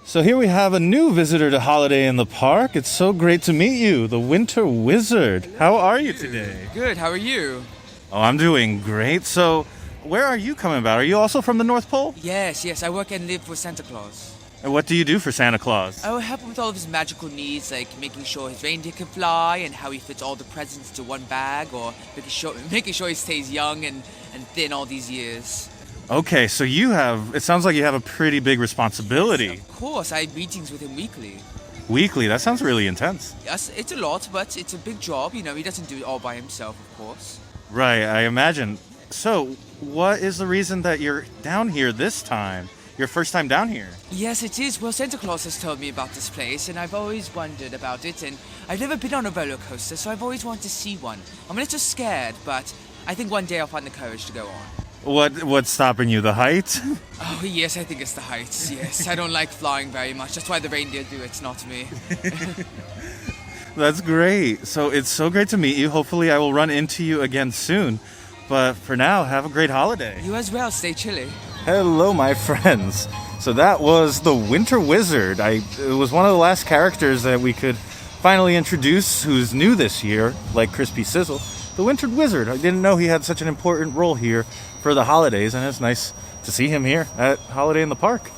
So here we have a new visitor to Holiday in the Park. It's so great to meet you, the Winter Wizard. How are you today? Good, how are you? Oh, I'm doing great. So where are you coming about? Are you also from the North Pole? Yes, I work and live with Santa Claus. And what do you do for Santa Claus? I will help him with all of his magical needs, like making sure his reindeer can fly and how he fits all the presents into one bag, or making sure he stays young and thin all these years. Okay, so it sounds like you have a pretty big responsibility. Of course, I have meetings with him weekly. Weekly? That sounds really intense. Yes, it's a lot, but it's a big job. He doesn't do it all by himself, of course. Right, I imagine. So, what is the reason that you're down here this time? Your first time down here? Yes, it is. Well, Santa Claus has told me about this place, and I've always wondered about it, and I've never been on a roller coaster, so I've always wanted to see one. I'm a little scared, but I think one day I'll find the courage to go on. What's stopping you? The height? Oh, yes, I think it's the heights, yes. I don't like flying very much. That's why the reindeer do it, not me. That's great. So it's so great to meet you. Hopefully I will run into you again soon. But for now, have a great holiday. You as well. Stay chilly. Hello, my friends. So that was the Winter Wizard. It was one of the last characters that we could finally introduce who's new this year, like Crispy Sizzle. The Winter Wizard. I didn't know he had such an important role here for the holidays, and it's nice to see him here at Holiday in the Park.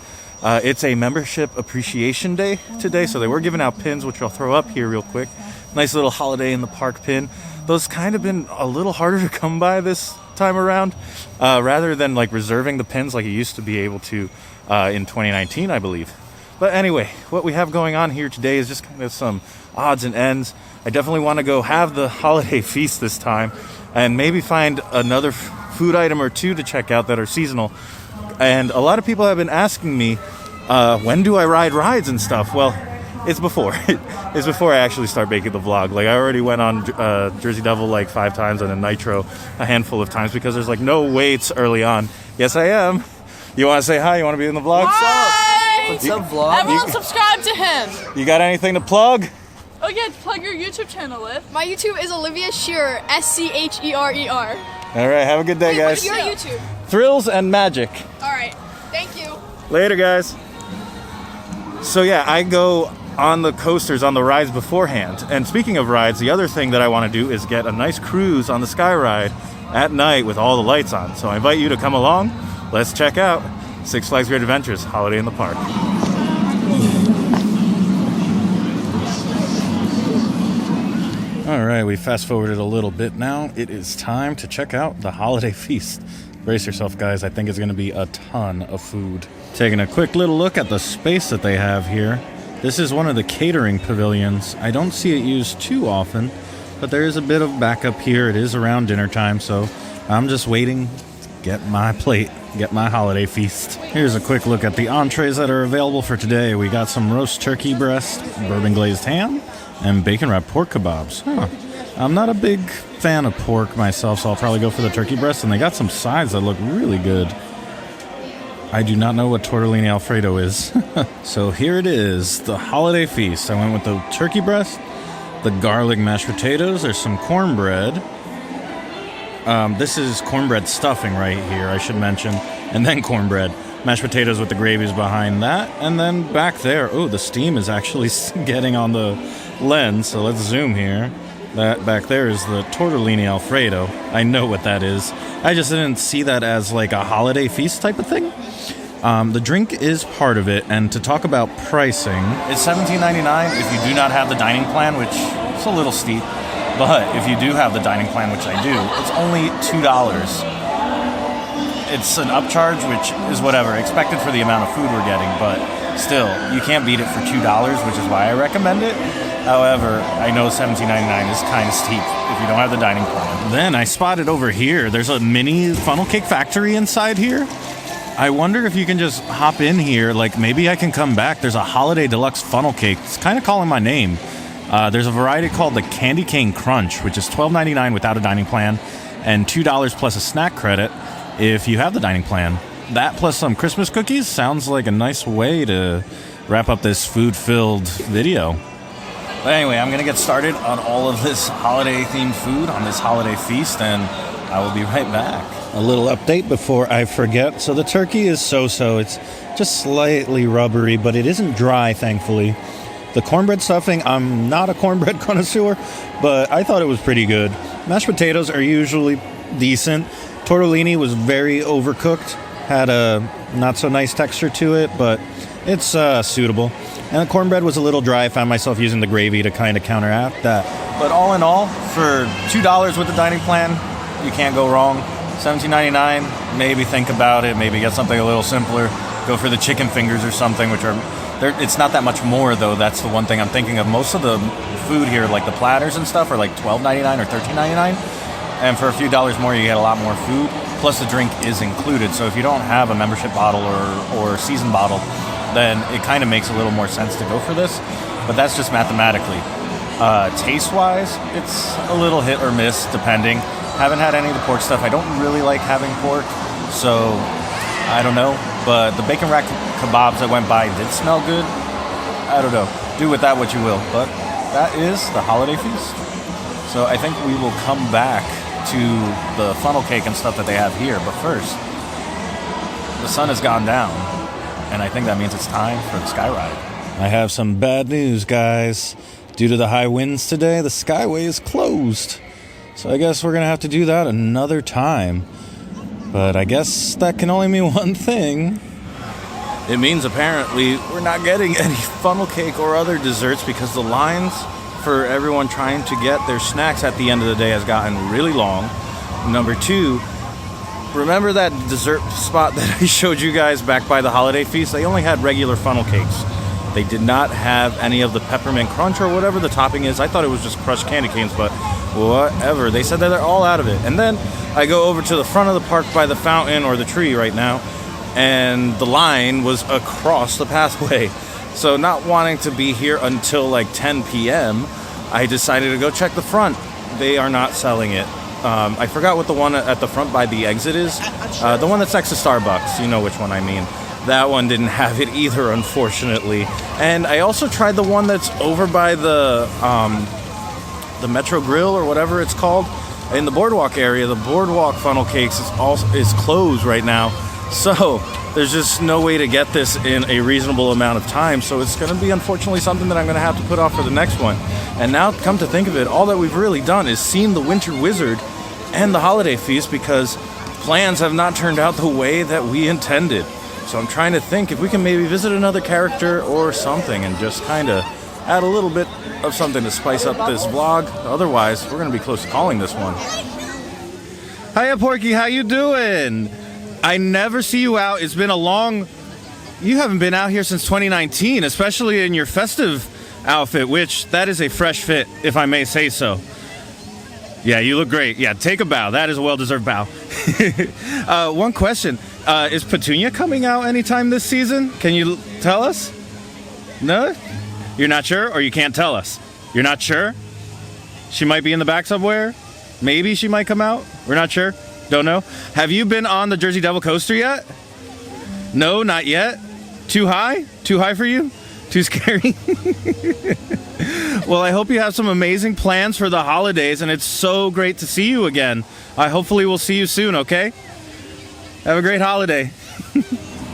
It's a membership appreciation day today, so they were giving out pins, which I'll throw up here real quick. Nice little Holiday in the Park pin. Those kind of been a little harder to come by this time around, rather than like reserving the pins like you used to be able to in 2019, I believe. But anyway, what we have going on here today is just kind of some odds and ends. I definitely want to go have the holiday feast this time and maybe find another food item or two to check out that are seasonal. And a lot of people have been asking me, when do I ride rides and stuff? Well, it's before. It's before I actually start making the vlog. Like, I already went on Jersey Devil like 5 times and then Nitro a handful of times because there's like no waits early on. Yes, I am. You want to say hi? You want to be in the vlog? Hi! What's up, vlog? Everyone subscribe to him. You got anything to plug? Oh yeah, plug your YouTube channel, Liv. My YouTube is Olivia Scherer, Scherer. All right, have a good day, guys. What's your YouTube? Thrills and Magic. All right, thank you. Later, guys. So yeah, I go on the coasters, on the rides beforehand. And speaking of rides, the other thing that I want to do is get a nice cruise on the Sky Ride at night with all the lights on. So I invite you to come along. Let's check out Six Flags Great Adventures, Holiday in the Park. All right, we fast forwarded a little bit now. It is time to check out the holiday feast. Brace yourself, guys. I think it's going to be a ton of food. Taking a quick little look at the space that they have here. This is one of the catering pavilions. I don't see it used too often, but there is a bit of backup here. It is around dinner time, so I'm just waiting to get my plate, get my holiday feast. Here's a quick look at the entrees that are available for today. We got some roast turkey breast, bourbon glazed ham, and bacon wrapped pork kebabs. I'm not a big fan of pork myself, so I'll probably go for the turkey breast, and they got some sides that look really good. I do not know what tortellini Alfredo is. So here it is, the holiday feast. I went with the turkey breast, the garlic mashed potatoes, there's some cornbread. This is cornbread stuffing right here, I should mention, and then cornbread. Mashed potatoes with the gravies behind that, and then back there, oh, the steam is actually getting on the lens, so let's zoom here. That back there is the tortellini Alfredo. I know what that is. I just didn't see that as like a holiday feast type of thing. The drink is part of it, and to talk about pricing, it's $17.99 if you do not have the dining plan, which is a little steep, but if you do have the dining plan, which I do, it's only $2. It's an upcharge, which is whatever, expected for the amount of food we're getting, but still, you can't beat it for $2, which is why I recommend it. However, I know $17.99 is kind of steep if you don't have the dining plan. Then I spotted over here, there's a mini funnel cake factory inside here. I wonder if you can just hop in here, like maybe I can come back. There's a holiday deluxe funnel cake. It's kind of calling my name. There's a variety called the Candy Cane Crunch, which is $12.99 without a dining plan, and $2 plus a snack credit if you have the dining plan. That plus some Christmas cookies sounds like a nice way to wrap up this food-filled video. But anyway, I'm going to get started on all of this holiday-themed food on this holiday feast, and I will be right back. A little update before I forget. So the turkey is so-so. It's just slightly rubbery, but it isn't dry, thankfully. The cornbread stuffing, I'm not a cornbread connoisseur, but I thought it was pretty good. Mashed potatoes are usually decent. Tortellini was very overcooked. Had a not-so-nice texture to it, but it's suitable. And the cornbread was a little dry. I found myself using the gravy to kind of counteract that. But all in all, for $2 with the dining plan, you can't go wrong. $17.99, maybe think about it. Maybe get something a little simpler. Go for the chicken fingers or something, which are... It's not that much more, though. That's the one thing I'm thinking of. Most of the food here, like the platters and stuff, are like $12.99 or $13.99. And for a few dollars more, you get a lot more food. Plus, the drink is included. So if you don't have a membership bottle or season bottle, then it kind of makes a little more sense to go for this. But that's just mathematically. Taste-wise, it's a little hit or miss, depending. Haven't had any of the pork stuff. I don't really like having pork, so I don't know. But the bacon rack kebabs that went by did smell good. I don't know. Do with that what you will. But that is the holiday feast. So I think we will come back to the funnel cake and stuff that they have here. But first, the sun has gone down, and I think that means it's time for the sky ride. I have some bad news, guys. Due to the high winds today, the skyway is closed. So I guess we're going to have to do that another time. But I guess that can only mean one thing. It means apparently we're not getting any funnel cake or other desserts because the lines for everyone trying to get their snacks at the end of the day has gotten really long. Number two, remember that dessert spot that I showed you guys back by the holiday feast? They only had regular funnel cakes. They did not have any of the peppermint crunch or whatever the topping is. I thought it was just crushed candy canes, but whatever. They said that they're all out of it. And then I go over to the front of the park by the fountain or the tree right now, and the line was across the pathway. So not wanting to be here until like 10 p.m., I decided to go check the front. They are not selling it. I forgot what the one at the front by the exit is. The one that's next to Starbucks. You know which one I mean. That one didn't have it either, unfortunately. And I also tried the one that's over by the Metro Grill or whatever it's called in the boardwalk area. The boardwalk funnel cakes is closed right now, so there's just no way to get this in a reasonable amount of time. So it's going to be unfortunately something that I'm going to have to put off for the next one. And now, come to think of it, all that we've really done is seen the Winter Wizard and the holiday feast because plans have not turned out the way that we intended. So I'm trying to think if we can maybe visit another character or something and just kind of add a little bit of something to spice up this vlog. Otherwise, we're going to be close to calling this one. Hiya, Porky. How you doing? I never see you out. It's been a long... You haven't been out here since 2019, especially in your festive outfit, which that is a fresh fit, if I may say so. Yeah, you look great. Yeah, take a bow. That is a well-deserved bow. One question. Is Petunia coming out anytime this season? Can you tell us? No? You're not sure, or you can't tell us? You're not sure? She might be in the back somewhere? Maybe she might come out? We're not sure? Don't know? Have you been on the Jersey Devil coaster yet? No, not yet? Too high? Too high for you? Too scary? Well, I hope you have some amazing plans for the holidays, and it's so great to see you again. Hopefully we'll see you soon, okay? Have a great holiday.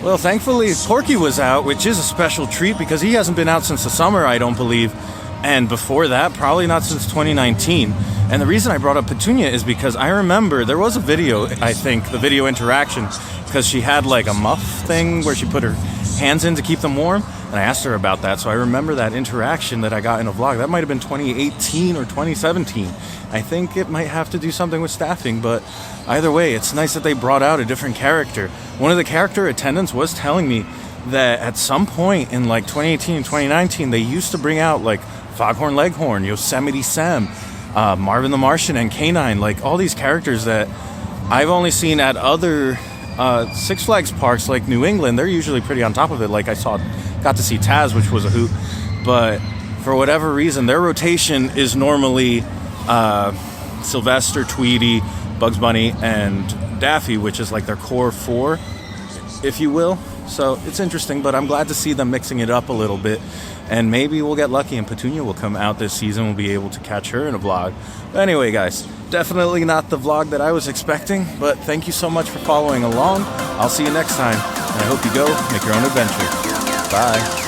Well, thankfully, Porky was out, which is a special treat because he hasn't been out since the summer, I don't believe. And before that, probably not since 2019. And the reason I brought up Petunia is because I remember there was a video, I think, the video interaction, because she had like a muff thing where she put her hands in to keep them warm. And I asked her about that, so I remember that interaction that I got in a vlog. That might have been 2018 or 2017. I think it might have to do something with staffing, but either way, it's nice that they brought out a different character. One of the character attendants was telling me that at some point in like 2018 and 2019, they used to bring out like Foghorn Leghorn, Yosemite Sam, Marvin the Martian, and K9, like all these characters that I've only seen at other Six Flags parks like New England. They're usually pretty on top of it. Like got to see Taz, which was a hoot, but for whatever reason, their rotation is normally Sylvester, Tweety, Bugs Bunny, and Daffy, which is like their core four, if you will. So it's interesting, but I'm glad to see them mixing it up a little bit. And maybe we'll get lucky and Petunia will come out this season. We'll be able to catch her in a vlog. But anyway, guys, definitely not the vlog that I was expecting, but thank you so much for following along. I'll see you next time, and I hope you go make your own adventure. Bye.